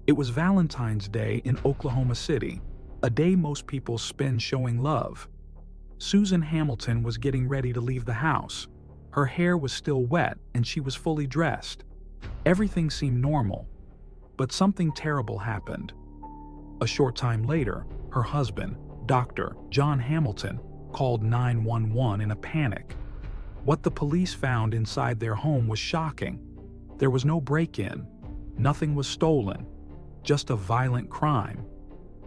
It was Valentine's Day in Oklahoma City, a day most people spend showing love. Susan Hamilton was getting ready to leave the house. Her hair was still wet and she was fully dressed. Everything seemed normal, but something terrible happened. A short time later, her husband, Dr. John Hamilton, called 911 in a panic. What the police found inside their home was shocking. There was no break-in, nothing was stolen, just a violent crime,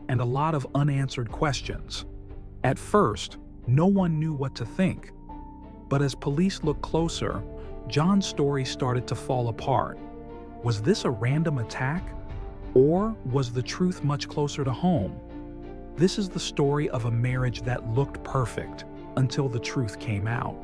and a lot of unanswered questions. At first, no one knew what to think. But as police looked closer, John's story started to fall apart. Was this a random attack? Or was the truth much closer to home? This is the story of a marriage that looked perfect until the truth came out.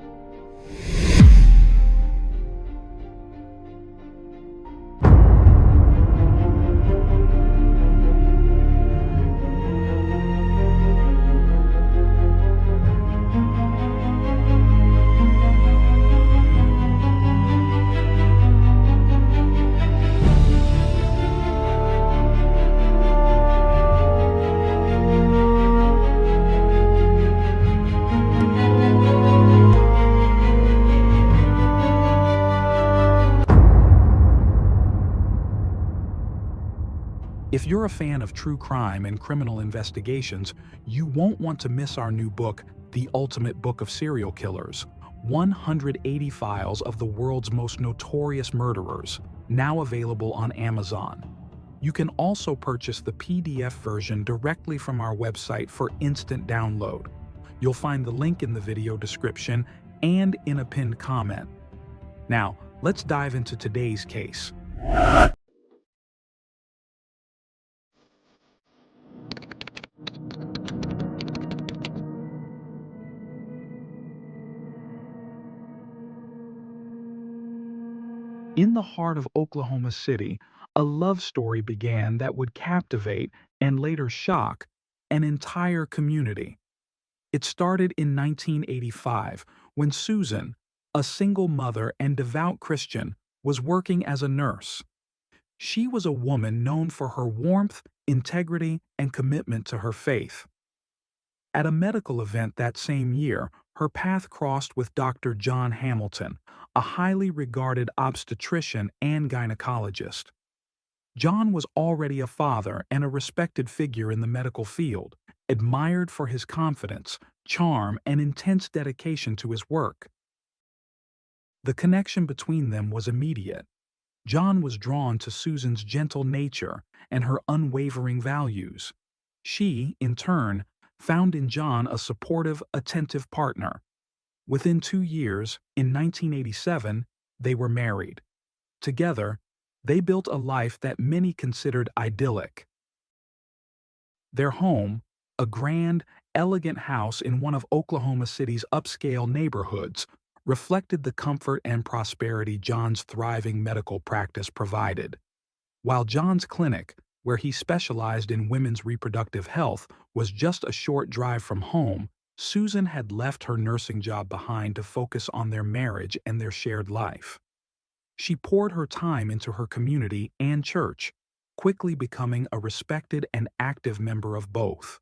If you're a fan of true crime and criminal investigations, you won't want to miss our new book, The Ultimate Book of Serial Killers: 180 Files of the World's Most Notorious Murderers, now available on Amazon. You can also purchase the PDF version directly from our website for instant download. You'll find the link in the video description and in a pinned comment. Now, let's dive into today's case. In the heart of Oklahoma City, a love story began that would captivate and later shock an entire community. It started in 1985 when Susan, a single mother and devout Christian, was working as a nurse. She was a woman known for her warmth, integrity, and commitment to her faith. At a medical event that same year, her path crossed with Dr. John Hamilton, a highly regarded obstetrician and gynecologist. John was already a father and a respected figure in the medical field, admired for his confidence, charm, and intense dedication to his work. The connection between them was immediate. John was drawn to Susan's gentle nature and her unwavering values. She, in turn, found in John a supportive, attentive partner. Within 2 years, in 1987, they were married. Together, they built a life that many considered idyllic. Their home, a grand, elegant house in one of Oklahoma City's upscale neighborhoods, reflected the comfort and prosperity John's thriving medical practice provided. While John's clinic, where he specialized in women's reproductive health, was just a short drive from home, Susan had left her nursing job behind to focus on their marriage and their shared life. She poured her time into her community and church, quickly becoming a respected and active member of both.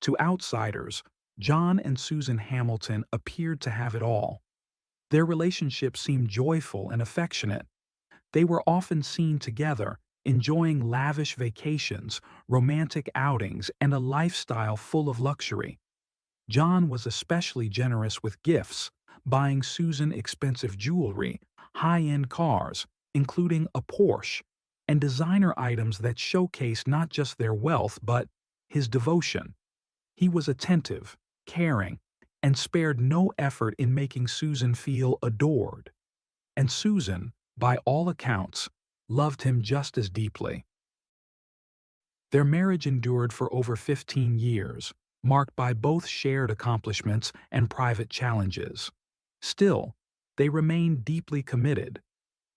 To outsiders, John and Susan Hamilton appeared to have it all. Their relationship seemed joyful and affectionate. They were often seen together, enjoying lavish vacations, romantic outings, and a lifestyle full of luxury. John was especially generous with gifts, buying Susan expensive jewelry, high-end cars, including a Porsche, and designer items that showcased not just their wealth but his devotion. He was attentive, caring, and spared no effort in making Susan feel adored. And Susan, by all accounts, loved him just as deeply. Their marriage endured for over 15 years, marked by both shared accomplishments and private challenges. Still, they remained deeply committed.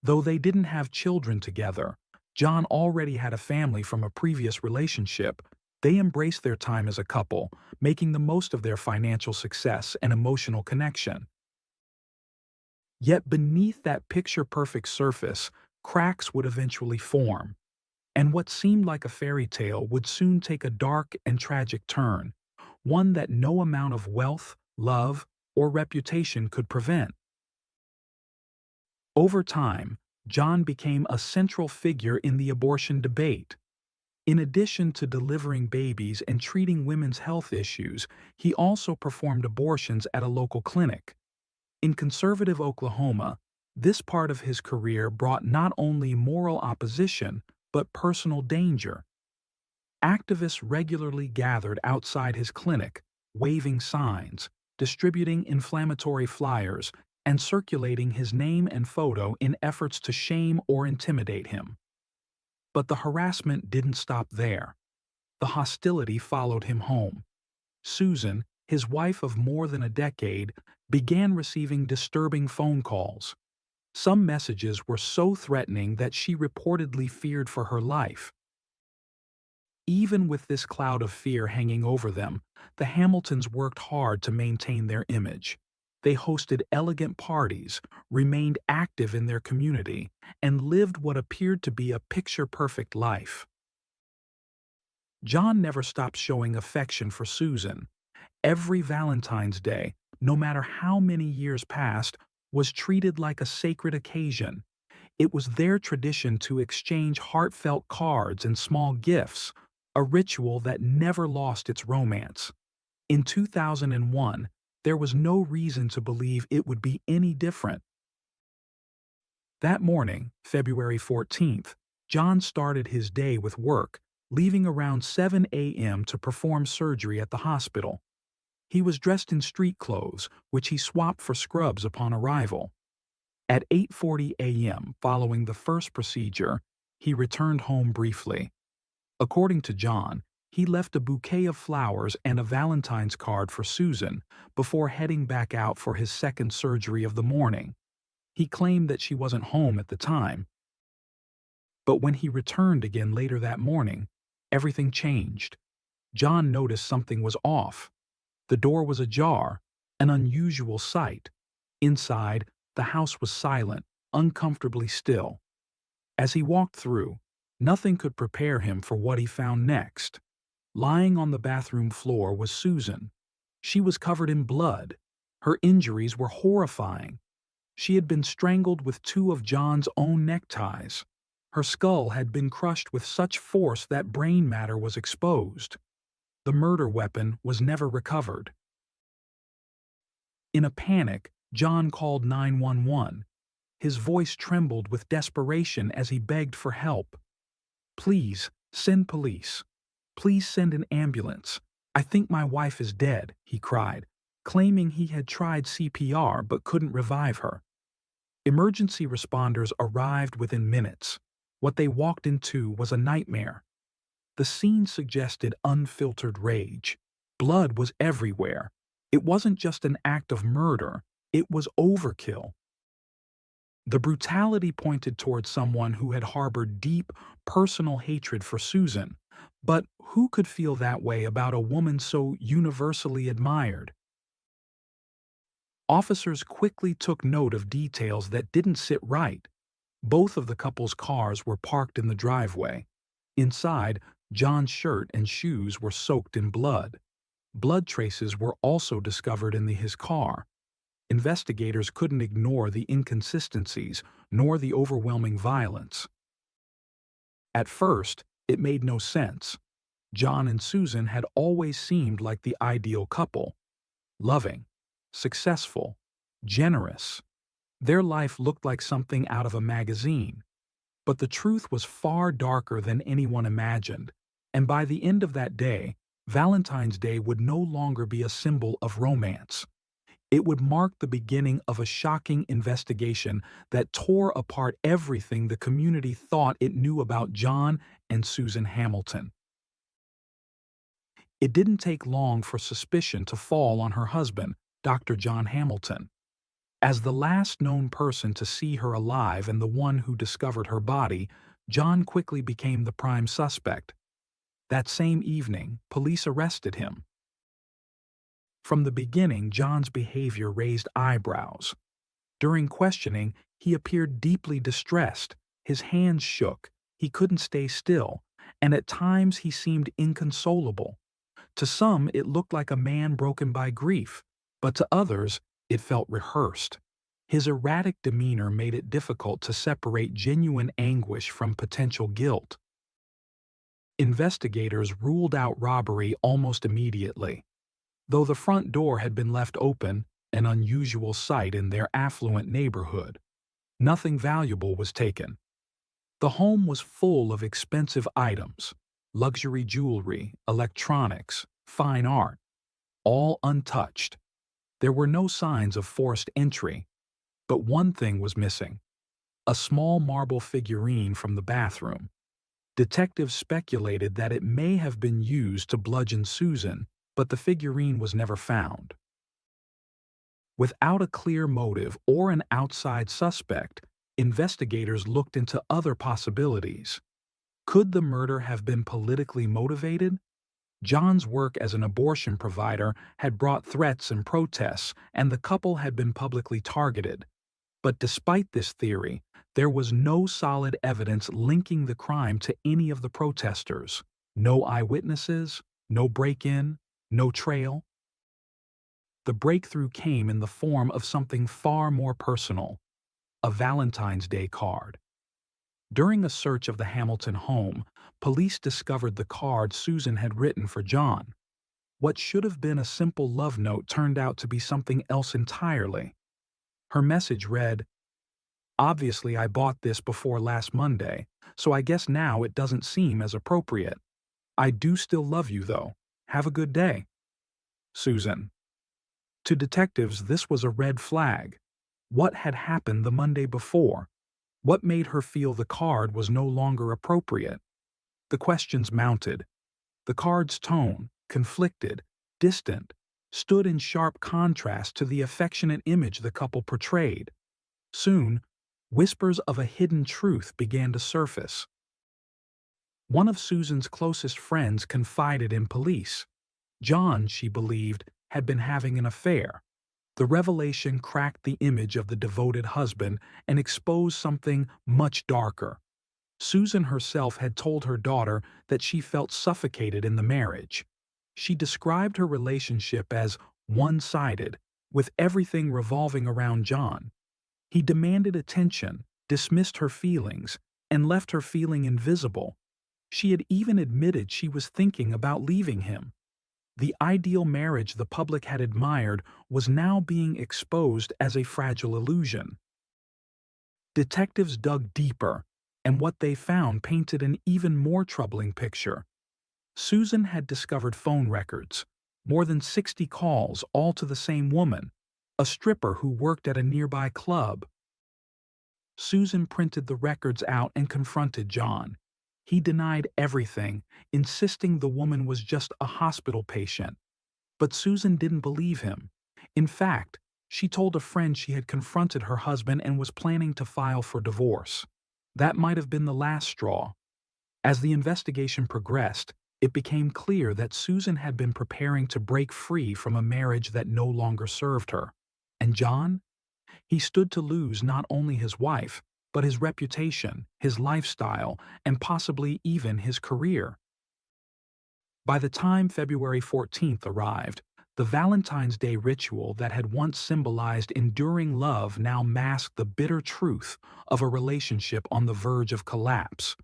Though they didn't have children together, John already had a family from a previous relationship. They embraced their time as a couple, making the most of their financial success and emotional connection. Yet beneath that picture-perfect surface, cracks would eventually form, and what seemed like a fairy tale would soon take a dark and tragic turn, one that no amount of wealth, love, or reputation could prevent. Over time, John became a central figure in the abortion debate. In addition to delivering babies and treating women's health issues, he also performed abortions at a local clinic. In conservative Oklahoma, this part of his career brought not only moral opposition, but personal danger. Activists regularly gathered outside his clinic, waving signs, distributing inflammatory flyers, and circulating his name and photo in efforts to shame or intimidate him. But the harassment didn't stop there. The hostility followed him home. Susan, his wife of more than a decade, began receiving disturbing phone calls. Some messages were so threatening that she reportedly feared for her life. Even with this cloud of fear hanging over them, the Hamiltons worked hard to maintain their image. They hosted elegant parties, remained active in their community, and lived what appeared to be a picture-perfect life. John never stopped showing affection for Susan. Every Valentine's Day, no matter how many years passed, was treated like a sacred occasion. It was their tradition to exchange heartfelt cards and small gifts, a ritual that never lost its romance. In 2001, there was no reason to believe it would be any different. That morning, February 14th, John started his day with work, leaving around 7 a.m. to perform surgery at the hospital. He was dressed in street clothes, which he swapped for scrubs upon arrival. At 8:40 a.m., following the first procedure, he returned home briefly. According to John, he left a bouquet of flowers and a Valentine's card for Susan before heading back out for his second surgery of the morning. He claimed that she wasn't home at the time. But when he returned again later that morning, everything changed. John noticed something was off. The door was ajar, an unusual sight. Inside, the house was silent, uncomfortably still. As he walked through, nothing could prepare him for what he found next. Lying on the bathroom floor was Susan. She was covered in blood. Her injuries were horrifying. She had been strangled with two of John's own neckties. Her skull had been crushed with such force that brain matter was exposed. The murder weapon was never recovered. In a panic, John called 911. His voice trembled with desperation as he begged for help. "Please, send police. Please send an ambulance. I think my wife is dead," he cried, claiming he had tried CPR but couldn't revive her. Emergency responders arrived within minutes. What they walked into was a nightmare. The scene suggested unfiltered rage. Blood was everywhere. It wasn't just an act of murder, it was overkill. The brutality pointed toward someone who had harbored deep, personal hatred for Susan. But who could feel that way about a woman so universally admired? Officers quickly took note of details that didn't sit right. Both of the couple's cars were parked in the driveway. Inside, John's shirt and shoes were soaked in blood. Blood traces were also discovered in his car. Investigators couldn't ignore the inconsistencies nor the overwhelming violence. At first, it made no sense. John and Susan had always seemed like the ideal couple. Loving, successful, generous. Their life looked like something out of a magazine. But the truth was far darker than anyone imagined, and by the end of that day, Valentine's Day would no longer be a symbol of romance. It would mark the beginning of a shocking investigation that tore apart everything the community thought it knew about John and Susan Hamilton. It didn't take long for suspicion to fall on her husband, Dr. John Hamilton. As the last known person to see her alive and the one who discovered her body, John quickly became the prime suspect. That same evening, police arrested him. From the beginning, John's behavior raised eyebrows. During questioning, he appeared deeply distressed, His hands shook, he couldn't stay still, and at times he seemed inconsolable. To some, it looked like a man broken by grief, but to others, it felt rehearsed. His erratic demeanor made it difficult to separate genuine anguish from potential guilt. Investigators ruled out robbery almost immediately. Though the front door had been left open, an unusual sight in their affluent neighborhood, nothing valuable was taken. The home was full of expensive items, luxury jewelry, electronics, fine art, all untouched. There were no signs of forced entry, but one thing was missing: a small marble figurine from the bathroom. Detectives speculated that it may have been used to bludgeon Susan, but the figurine was never found. Without a clear motive or an outside suspect, investigators looked into other possibilities. Could the murder have been politically motivated? John's work as an abortion provider had brought threats and protests, and the couple had been publicly targeted. But despite this theory, there was no solid evidence linking the crime to any of the protesters. No eyewitnesses, no break-in, no trail. The breakthrough came in the form of something far more personal: a Valentine's Day card. During a search of the Hamilton home, police discovered the card Susan had written for John. What should have been a simple love note turned out to be something else entirely. Her message read, "Obviously, I bought this before last Monday, so I guess now it doesn't seem as appropriate. I do still love you, though. Have a good day. Susan." To detectives, this was a red flag. What had happened the Monday before? What made her feel the card was no longer appropriate? The questions mounted. The card's tone, conflicted, distant, stood in sharp contrast to the affectionate image the couple portrayed. Soon, whispers of a hidden truth began to surface. One of Susan's closest friends confided in police. John, she believed, had been having an affair. The revelation cracked the image of the devoted husband and exposed something much darker. Susan herself had told her daughter that she felt suffocated in the marriage. She described her relationship as one-sided, with everything revolving around John. He demanded attention, dismissed her feelings, and left her feeling invisible. She had even admitted she was thinking about leaving him. The ideal marriage the public had admired was now being exposed as a fragile illusion. Detectives dug deeper, and what they found painted an even more troubling picture. Susan had discovered phone records, more than 60 calls, all to the same woman, a stripper who worked at a nearby club. Susan printed the records out and confronted John. He denied everything, insisting the woman was just a hospital patient. But Susan didn't believe him. In fact, she told a friend she had confronted her husband and was planning to file for divorce. That might have been the last straw. As the investigation progressed, it became clear that Susan had been preparing to break free from a marriage that no longer served her. And John? He stood to lose not only his wife, but his reputation, his lifestyle, and possibly even his career. By the time February 14th arrived, the Valentine's Day ritual that had once symbolized enduring love now masked the bitter truth of a relationship on the verge of collapse.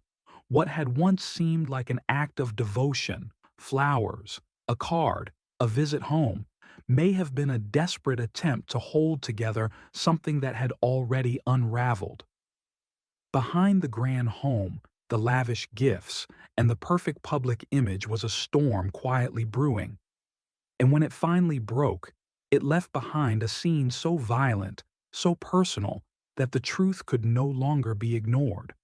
What had once seemed like an act of devotion, flowers, a card, a visit home, may have been a desperate attempt to hold together something that had already unraveled. Behind the grand home, the lavish gifts, and the perfect public image was a storm quietly brewing. And when it finally broke, it left behind a scene so violent, so personal, that the truth could no longer be ignored.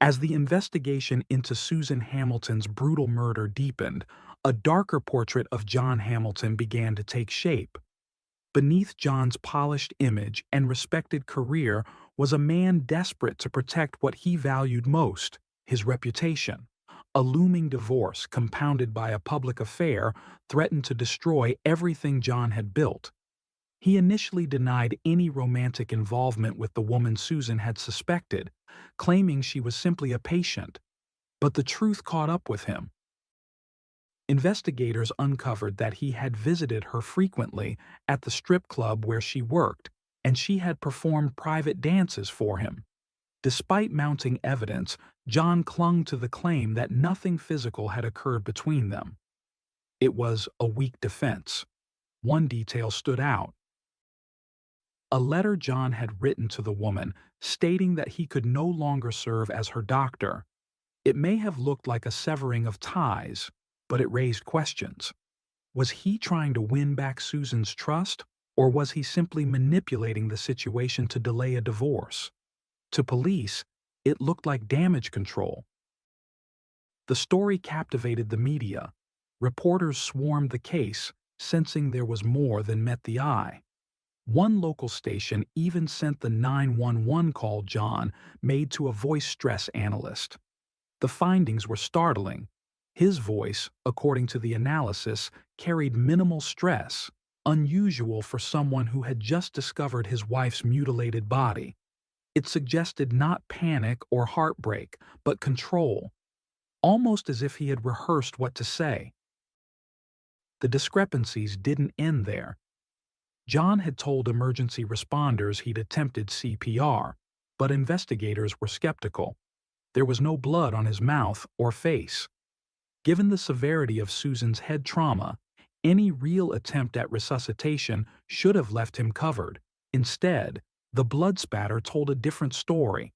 As the investigation into Susan Hamilton's brutal murder deepened, a darker portrait of John Hamilton began to take shape. Beneath John's polished image and respected career was a man desperate to protect what he valued most: his reputation. A looming divorce, compounded by a public affair, threatened to destroy everything John had built. He initially denied any romantic involvement with the woman Susan had suspected, claiming she was simply a patient. But the truth caught up with him. Investigators uncovered that he had visited her frequently at the strip club where she worked, and she had performed private dances for him. Despite mounting evidence, John clung to the claim that nothing physical had occurred between them. It was a weak defense. One detail stood out. A letter John had written to the woman stating that he could no longer serve as her doctor. It may have looked like a severing of ties, but it raised questions. Was he trying to win back Susan's trust, or was he simply manipulating the situation to delay a divorce? To police, it looked like damage control. The story captivated the media. Reporters swarmed the case, sensing there was more than met the eye. One local station even sent the 911 call John made to a voice stress analyst. The findings were startling. His voice, according to the analysis, carried minimal stress, unusual for someone who had just discovered his wife's mutilated body. It suggested not panic or heartbreak, but control, almost as if he had rehearsed what to say. The discrepancies didn't end there. John had told emergency responders he'd attempted CPR, but investigators were skeptical. There was no blood on his mouth or face. Given the severity of Susan's head trauma, any real attempt at resuscitation should have left him covered. Instead, the blood spatter told a different story.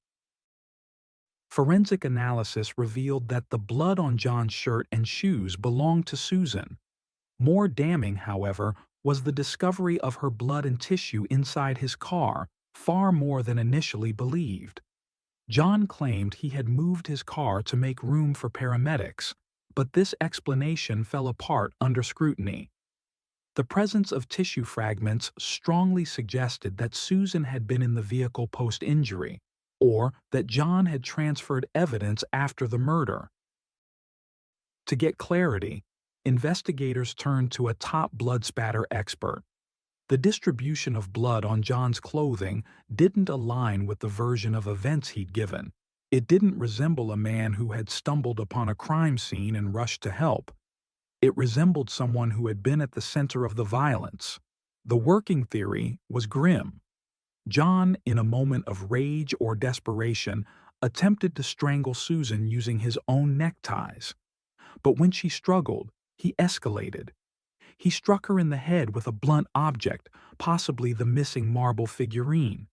Forensic analysis revealed that the blood on John's shirt and shoes belonged to Susan. More damning, however, was the discovery of her blood and tissue inside his car, far more than initially believed. John claimed he had moved his car to make room for paramedics, but this explanation fell apart under scrutiny. The presence of tissue fragments strongly suggested that Susan had been in the vehicle post-injury, or that John had transferred evidence after the murder. To get clarity, investigators turned to a top blood spatter expert. The distribution of blood on John's clothing didn't align with the version of events he'd given. It didn't resemble a man who had stumbled upon a crime scene and rushed to help. It resembled someone who had been at the center of the violence. The working theory was grim. John, in a moment of rage or desperation, attempted to strangle Susan using his own neckties. But when she struggled, he escalated. He struck her in the head with a blunt object, possibly the missing marble figurine.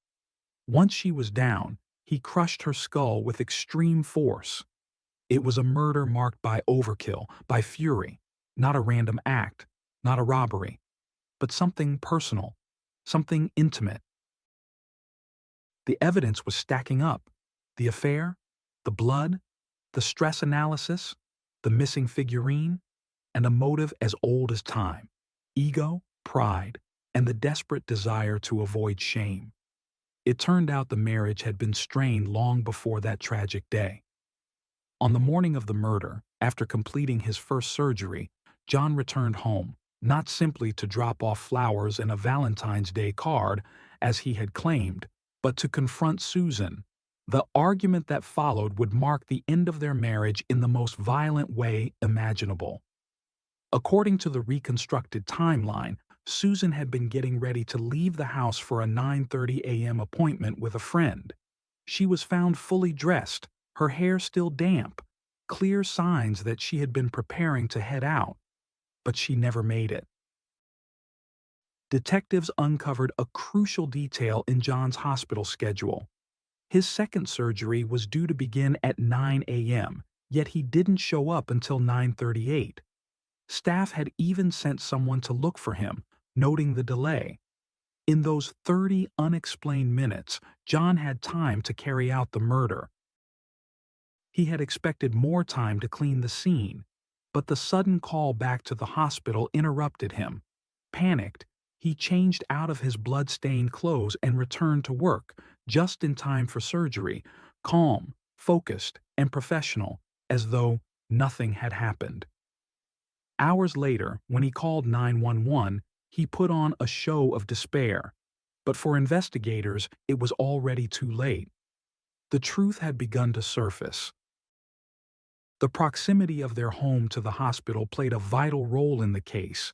Once she was down, he crushed her skull with extreme force. It was a murder marked by overkill, by fury, not a random act, not a robbery, but something personal, something intimate. The evidence was stacking up. The affair, the blood, the stress analysis, the missing figurine, and a motive as old as time: ego, pride, and the desperate desire to avoid shame. It turned out the marriage had been strained long before that tragic day. On the morning of the murder, after completing his first surgery, John returned home, not simply to drop off flowers and a Valentine's Day card, as he had claimed, but to confront Susan. The argument that followed would mark the end of their marriage in the most violent way imaginable. According to the reconstructed timeline, Susan had been getting ready to leave the house for a 9:30 a.m. appointment with a friend. She was found fully dressed, her hair still damp, clear signs that she had been preparing to head out. But she never made it. Detectives uncovered a crucial detail in John's hospital schedule. His second surgery was due to begin at 9 a.m., yet he didn't show up until 9:38. Staff had even sent someone to look for him, noting the delay. In those 30 unexplained minutes, John had time to carry out the murder. He had expected more time to clean the scene, but the sudden call back to the hospital interrupted him. Panicked, he changed out of his blood-stained clothes and returned to work, just in time for surgery, calm, focused, and professional, as though nothing had happened. Hours later, when he called 911, He put on a show of despair, but for investigators, it was already too late. The truth had begun to surface. The proximity of their home to the hospital played a vital role in the case.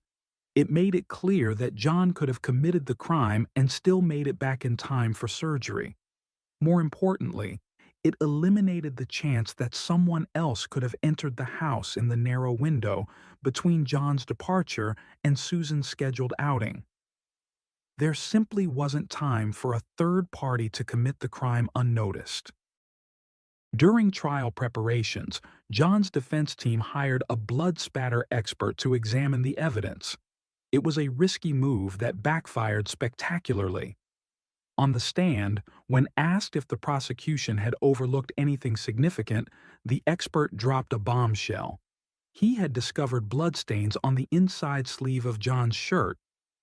It made it clear that John could have committed the crime and still made it back in time for surgery. More importantly, it eliminated the chance that someone else could have entered the house in the narrow window between John's departure and Susan's scheduled outing. There simply wasn't time for a third party to commit the crime unnoticed. During trial preparations, John's defense team hired a blood spatter expert to examine the evidence. It was a risky move that backfired spectacularly. On the stand, when asked if the prosecution had overlooked anything significant, the expert dropped a bombshell. He had discovered bloodstains on the inside sleeve of John's shirt,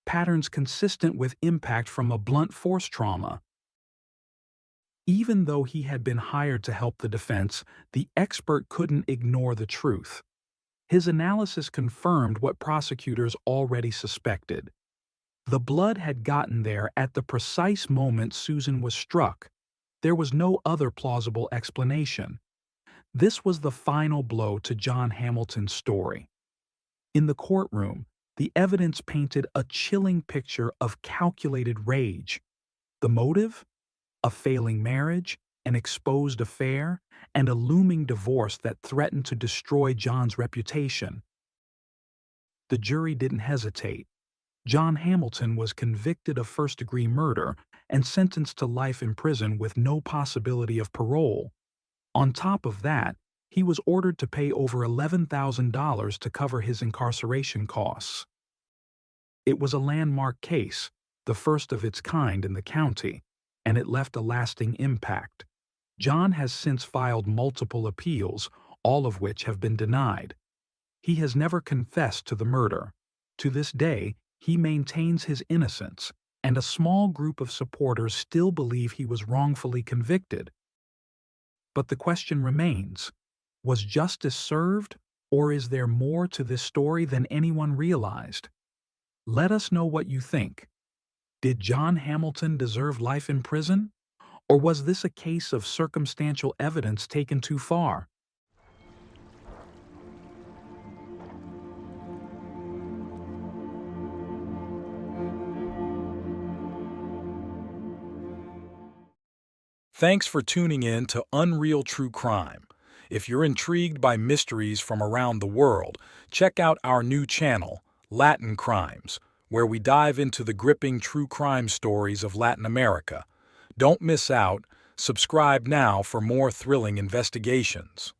patterns consistent with impact from a blunt force trauma. Even though he had been hired to help the defense, the expert couldn't ignore the truth. His analysis confirmed what prosecutors already suspected. The blood had gotten there at the precise moment Susan was struck. There was no other plausible explanation. This was the final blow to John Hamilton's story. In the courtroom, the evidence painted a chilling picture of calculated rage. The motive? A failing marriage, an exposed affair, and a looming divorce that threatened to destroy John's reputation. The jury didn't hesitate. John Hamilton was convicted of first-degree murder and sentenced to life in prison with no possibility of parole. On top of that, he was ordered to pay over $11,000 to cover his incarceration costs. It was a landmark case, the first of its kind in the county, and it left a lasting impact. John has since filed multiple appeals, all of which have been denied. He has never confessed to the murder. To this day, he maintains his innocence, and a small group of supporters still believe he was wrongfully convicted. But the question remains, was justice served, or is there more to this story than anyone realized? Let us know what you think. Did John Hamilton deserve life in prison? Or was this a case of circumstantial evidence taken too far? Thanks for tuning in to Unreal True Crime. If you're intrigued by mysteries from around the world, check out our new channel, Latin Crimes, where we dive into the gripping true crime stories of Latin America. Don't miss out. Subscribe now for more thrilling investigations.